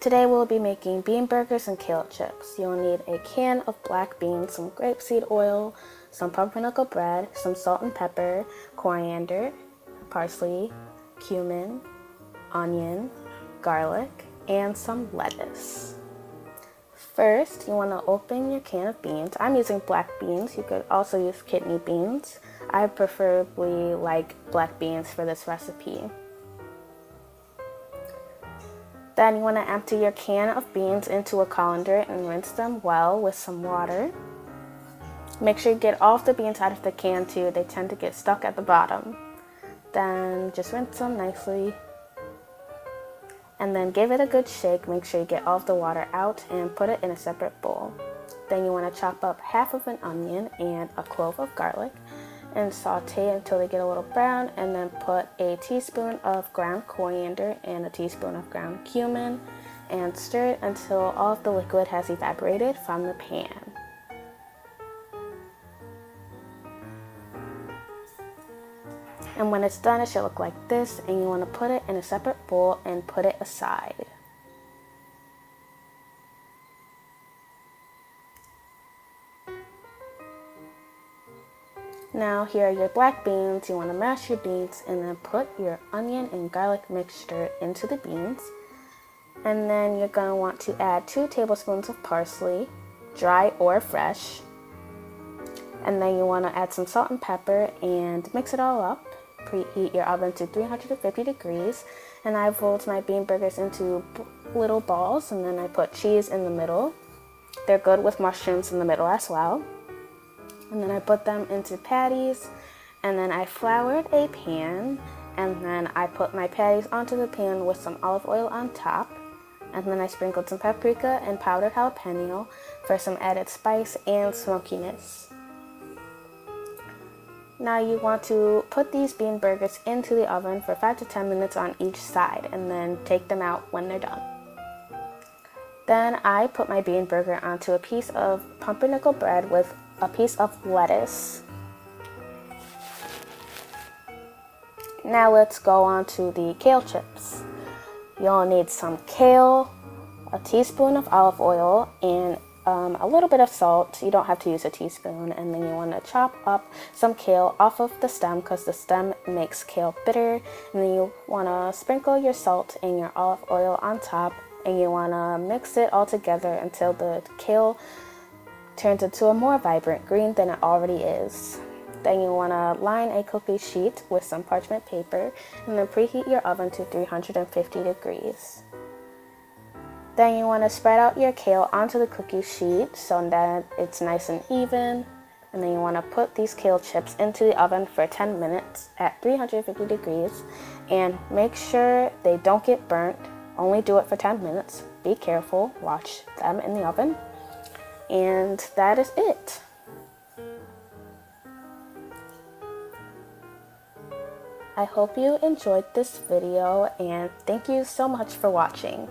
Today we'll be making bean burgers and kale chips. You'll need a can of black beans, some grapeseed oil, some pumpernickel bread, some salt and pepper, coriander, parsley, cumin, onion, garlic, and some lettuce. First, you want to open your can of beans. I'm using black beans. You could also use kidney beans. I preferably like black beans for this recipe. Then you want to empty your can of beans into a colander and rinse them well with some water. Make sure you get all of the beans out of the can too. They tend to get stuck at the bottom. Then just rinse them nicely. And then give it a good shake. Make sure you get all of the water out and put it in a separate bowl. Then you want to chop up half of an onion and a clove of garlic and saute until they get a little brown, and then put a teaspoon of ground coriander and a teaspoon of ground cumin and stir it until all of the liquid has evaporated from the pan. And when it's done, it should look like this, and you want to put it in a separate bowl and put it aside. Now here are your black beans. You want to mash your beans and then put your onion and garlic mixture into the beans. And then you're going to want to add 2 tablespoons of parsley, dry or fresh. And then you want to add some salt and pepper and mix it all up. Preheat your oven to 350 degrees. And I've rolled my bean burgers into little balls, and then I put cheese in the middle. They're good with mushrooms in the middle as well. And then I put them into patties, and then I floured a pan, and then I put my patties onto the pan with some olive oil on top, and then I sprinkled some paprika and powdered jalapeno for some added spice and smokiness. Now you want to put these bean burgers into the oven for 5 to 10 minutes on each side, and then take them out when they're done. Then I put my bean burger onto a piece of pumpernickel bread with a piece of lettuce. Now let's go on to the kale chips. You'll need some kale, a teaspoon of olive oil, and a little bit of salt. You don't have to use a teaspoon. And then you want to chop up some kale off of the stem, because the stem makes kale bitter. And then you want to sprinkle your salt and your olive oil on top, and you want to mix it all together until the kale turns into a more vibrant green than it already is. Then you want to line a cookie sheet with some parchment paper, and then preheat your oven to 350 degrees. Then you want to spread out your kale onto the cookie sheet so that it's nice and even. And then you want to put these kale chips into the oven for 10 minutes at 350 degrees, and make sure they don't get burnt. Only do it for 10 minutes. Be careful, watch them in the oven. And that is it. I hope you enjoyed this video, and thank you so much for watching.